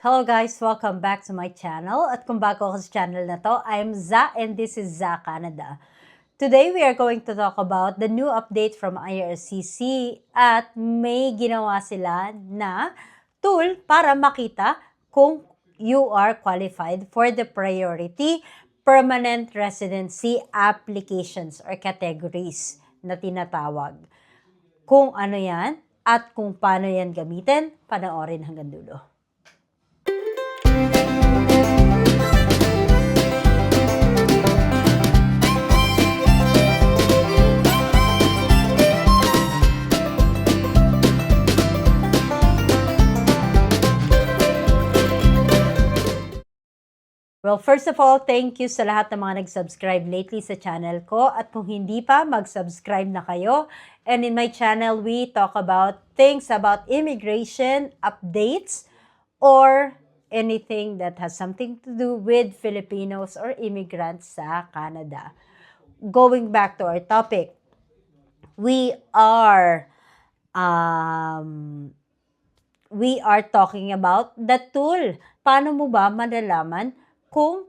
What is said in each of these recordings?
Hello guys! Welcome back to my channel. At kung bago ako sa channel na to, I'm Za and this is Za Canada. Today we are going to talk about the new update from IRCC at may ginawa sila na tool para makita kung you are qualified for the priority permanent residency applications or categories na tinatawag. Kung ano yan at kung paano yan gamitin, panoorin hanggang dulo. Well, first of all, thank you sa lahat ng mga nag-subscribe lately sa channel ko. At kung hindi pa, mag-subscribe na kayo. And in my channel, we talk about things about immigration, updates, or anything that has something to do with Filipinos or immigrants sa Canada. Going back to our topic, we are talking about the tool. Paano mo ba malalaman kung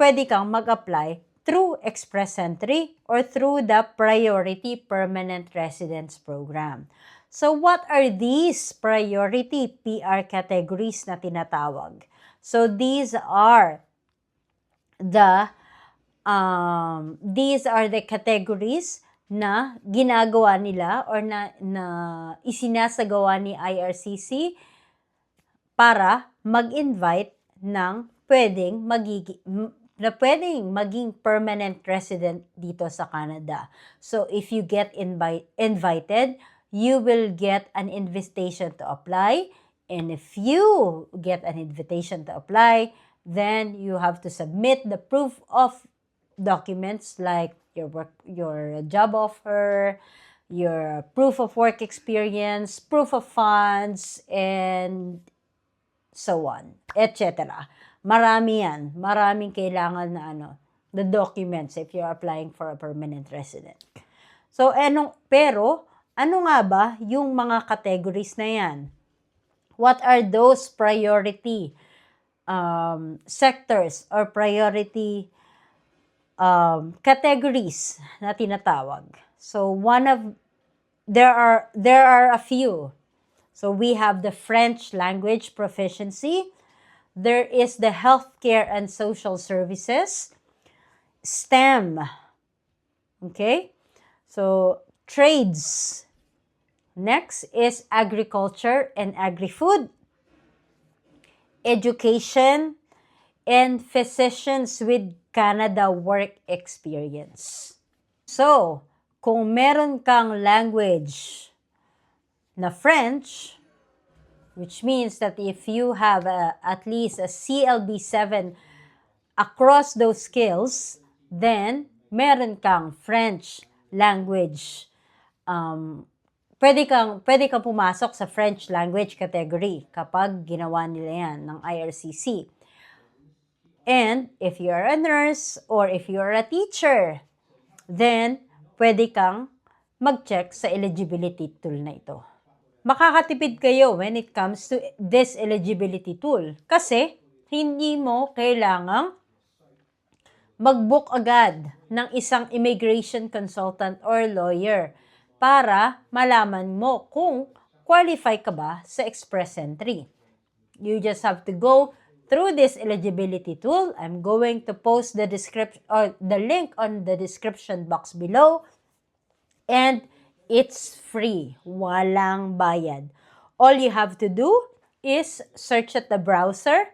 pwede kang mag-apply through Express Entry or through the Priority Permanent Residence Program? So what are these priority PR categories na tinatawag? So these are the categories na ginagawa nila or na isinasagawa ni IRCC para mag-invite ng pwedeng maging permanent resident dito sa Canada. So if you get invited, you will get an invitation to apply. And if you get an invitation to apply, then you have to submit the proof of documents like your job offer, your proof of work experience, proof of funds, and so on, etc. Marami yan. Maraming kailangan na the documents if you're applying for a permanent resident. So, pero ano nga ba yung mga categories na yan? What are those priority sectors or priority categories na tinatawag? So, there are a few. So, we have the French language proficiency. There is the healthcare and social services, STEM, okay? So, trades. Next is agriculture and agri-food, education, and physicians with Canada work experience. So, kung meron kang language na French, which means that if you have at least a CLB7 across those skills, then meron kang French language. Pwede kang pumasok sa French language category kapag ginawa nila yan ng IRCC. And if you are a nurse or if you are a teacher, then pwede kang mag-check sa eligibility tool na ito. Makakatipid kayo when it comes to this eligibility tool kasi hindi mo kailangang mag-book agad ng isang immigration consultant or lawyer para malaman mo kung qualify ka ba sa Express Entry. You just have to go through this eligibility tool. I'm going to post the description or the link on the description box below, and it's free. Walang bayad. All you have to do is search at the browser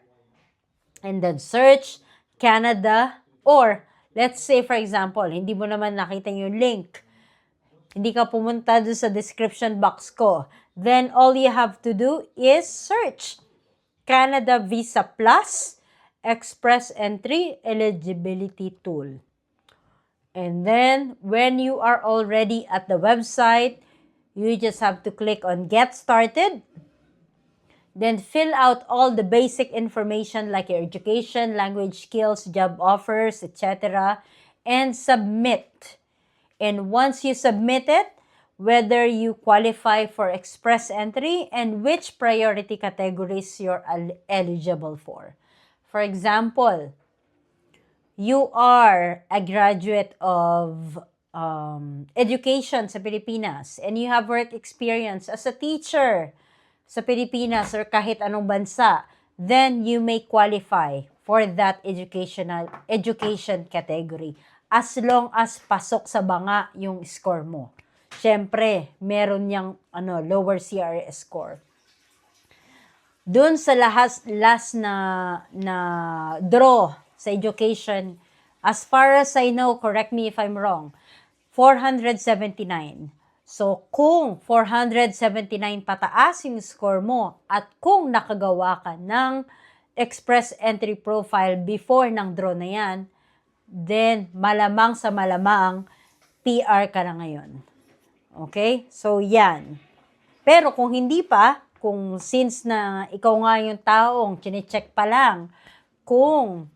and then search Canada, or let's say for example, hindi mo naman nakita yung link. Hindi ka pumunta doon sa description box ko. Then all you have to do is search Canada Visa Plus Express Entry Eligibility Tool. And then, when you are already at the website, you just have to click on Get Started. Then, fill out all the basic information like your education, language skills, job offers, etc. And submit. And once you submit it, whether you qualify for express entry, and which priority categories you're eligible for. For example, you are a graduate of education sa Pilipinas and you have work experience as a teacher sa Pilipinas or kahit anong bansa, then you may qualify for that education category as long as pasok sa banga yung score mo. Siyempre, meron niyang lower CRS score. Doon sa last na draw sa education, as far as I know, correct me if I'm wrong, 479. So, kung 479 pataas yung score mo at kung nakagawa ka ng express entry profile before ng draw na yan, then malamang sa malamang PR ka na ngayon. Okay? So, yan. Pero kung hindi pa, kung since na ikaw nga yung taong chinecheck pa lang, kung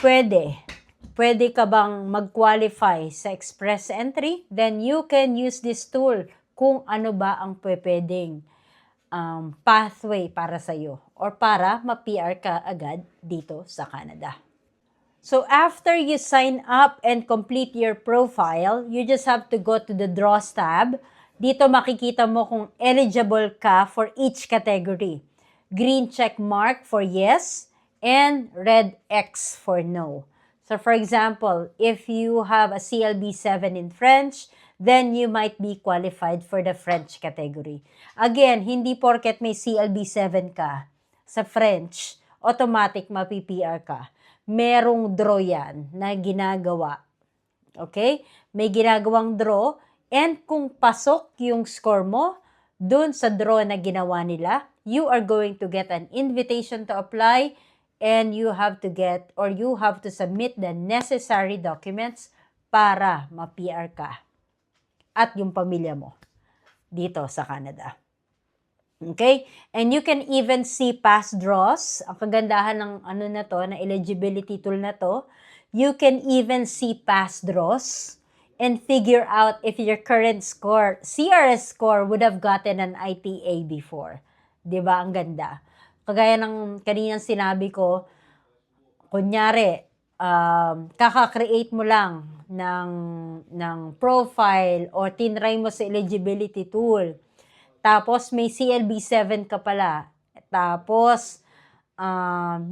pwede ka bang mag-qualify sa express entry, then you can use this tool kung ano ba ang pwedeng pathway para sa'yo or para ma-PR ka agad dito sa Canada. So after you sign up and complete your profile, you just have to go to the Draws tab. Dito makikita mo kung eligible ka for each category. Green check mark for yes and red X for no. So for example, if you have a CLB 7 in French, then you might be qualified for the French category. Again, hindi porket may CLB 7 ka sa French, automatic mapi-PR ka. Merong draw yan na ginagawa. Okay? May ginagawang draw, and kung pasok yung score mo dun sa draw na ginawa nila, you are going to get an invitation to apply, and you have to submit the necessary documents para ma-PR ka at yung pamilya mo dito sa Canada. Okay? And you can even see past draws. Ang kagandahan ng na eligibility tool na to, you can even see past draws and figure out if your current score, CRS score, would have gotten an ITA before. Diba? Ang ganda. Kagaya ng kaninang sinabi ko, kunyari, kaka-create mo lang ng profile o tinry mo sa eligibility tool. Tapos may CLB 7 ka pala. Tapos,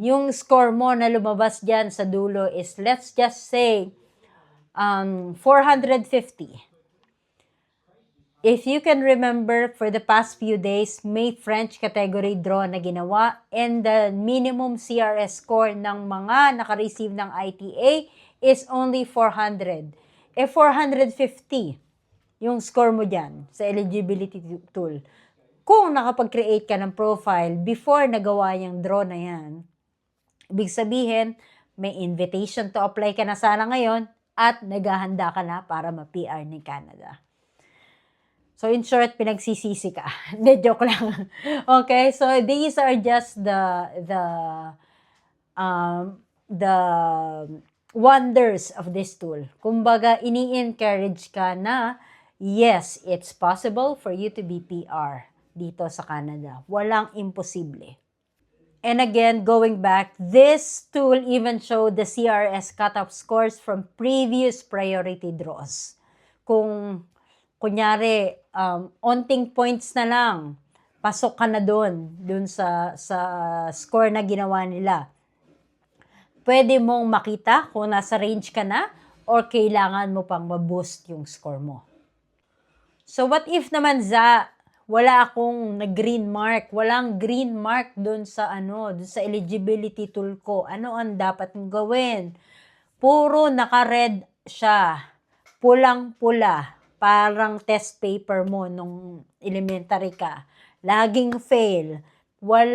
yung score mo na lumabas dyan sa dulo is, let's just say, 450. If you can remember, for the past few days, may French category draw na ginawa, and the minimum CRS score ng mga naka-receive ng ITA is only 400. 450 yung score mo dyan sa eligibility tool. Kung nakapag-create ka ng profile before nagawa yung draw na yan, ibig sabihin, may invitation to apply ka na sana ngayon at naghahanda ka na para ma-PR ni Canada. So, in short, pinagsisisi ka. Hindi, joke lang. Okay? So, these are just the wonders of this tool. Kumbaga, ini-encourage ka na, yes, it's possible for you to be PR dito sa Canada. Walang imposible. And again, going back, this tool even showed the CRS cutoff scores from previous priority draws. Kung kunyari, onting points na lang, pasok ka na dun sa score na ginawa nila. Pwede mong makita kung nasa range ka na or kailangan mo pang ma-boost yung score mo. So what if naman wala akong nag-green mark, walang green mark dun sa eligibility tool ko. Ano ang dapat mong gawin? Puro naka-red siya, pulang-pula. Parang test paper mo nung elementary ka. Laging fail. Wag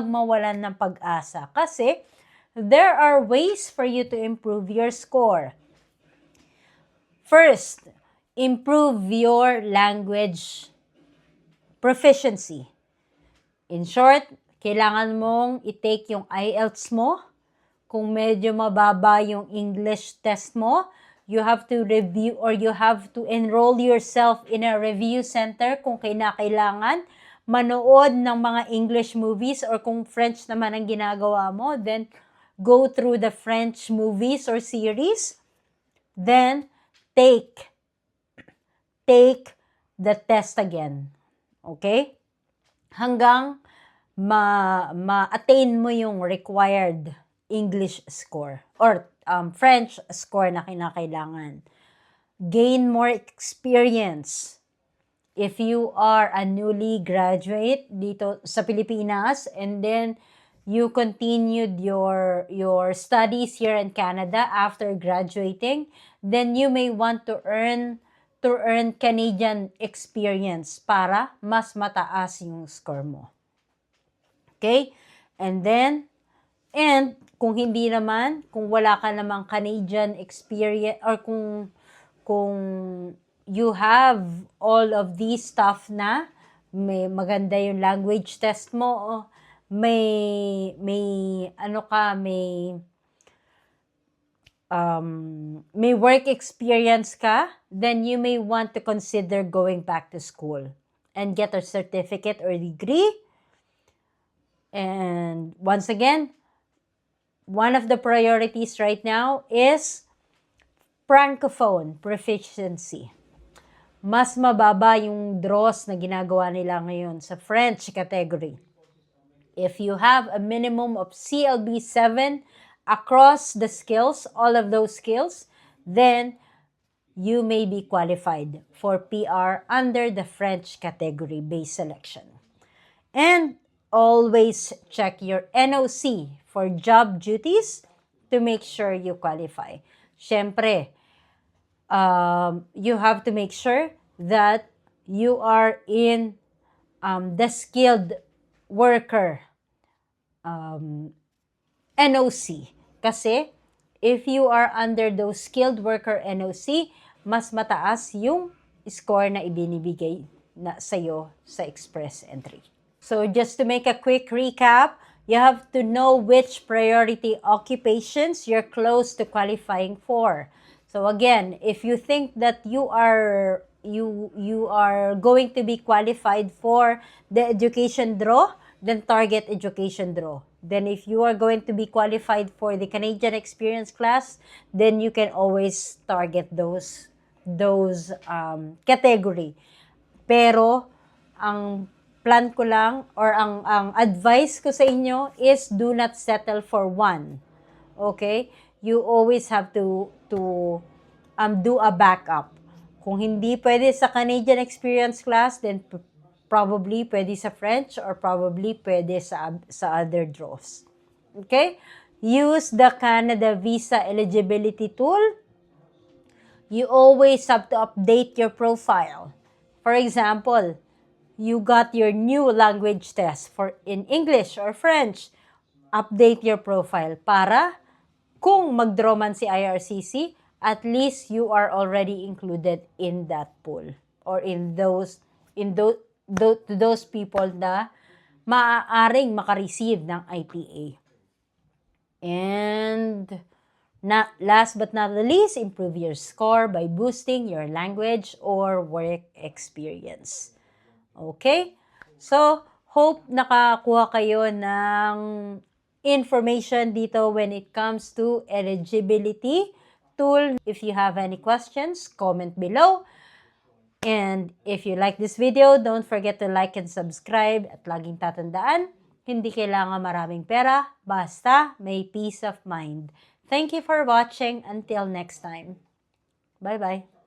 mawalan ng pag-asa. Kasi, there are ways for you to improve your score. First, improve your language proficiency. In short, kailangan mong i-take yung IELTS mo. Kung medyo mababa yung English test mo, you have to review or you have to enroll yourself in a review center kung kailangan manood ng mga English movies, or kung French naman ang ginagawa mo, then go through the French movies or series. Then, take the test again. Okay? Hanggang ma-attain mo yung required English score or French score na kinakailangan. Gain more experience. If you are a newly graduate dito sa Pilipinas and then you continued your studies here in Canada after graduating, then you may want to earn Canadian experience para mas mataas yung score mo. Okay? And kung hindi naman, kung wala ka namang Canadian experience, or kung you have all of these stuff na, may maganda yung language test mo, may work experience ka, then you may want to consider going back to school and get a certificate or degree. And once again, one of the priorities right now is Francophone proficiency. Mas mababa yung draws na ginagawa nila ngayon sa French category. If you have a minimum of CLB 7 across the skills, all of those skills, then you may be qualified for PR under the French category-based selection. And always check your NOC for job duties to make sure you qualify. Siyempre, you have to make sure that you are in the skilled worker NOC. Kasi if you are under those skilled worker NOC, mas mataas yung score na ibinibigay na sa'yo sa express entry. So just to make a quick recap, you have to know which priority occupations you're close to qualifying for. So again, if you think that you are going to be qualified for the education draw, then target education draw. Then if you are going to be qualified for the Canadian experience class, then you can always target those category. Pero ang plan ko lang, or ang advice ko sa inyo is do not settle for one. Okay? You always have to do a backup. Kung hindi pwede sa Canadian experience class, then probably pwede sa French, or probably pwede sa other draws. Okay? Use the Canada Visa Eligibility Tool. You always have to update your profile. For example, you got your new language test in English or French. Update your profile para kung mag-draw man si IRCC, at least you are already included in that pool, or in those people na maaaring makareceive ng IPA. And last but not the least, improve your score by boosting your language or work experience. Okay? So, hope nakakuha kayo ng information dito when it comes to eligibility tool. If you have any questions, comment below. And if you like this video, don't forget to like and subscribe. At laging tatandaan, hindi kailangan maraming pera, basta may peace of mind. Thank you for watching. Until next time. Bye-bye.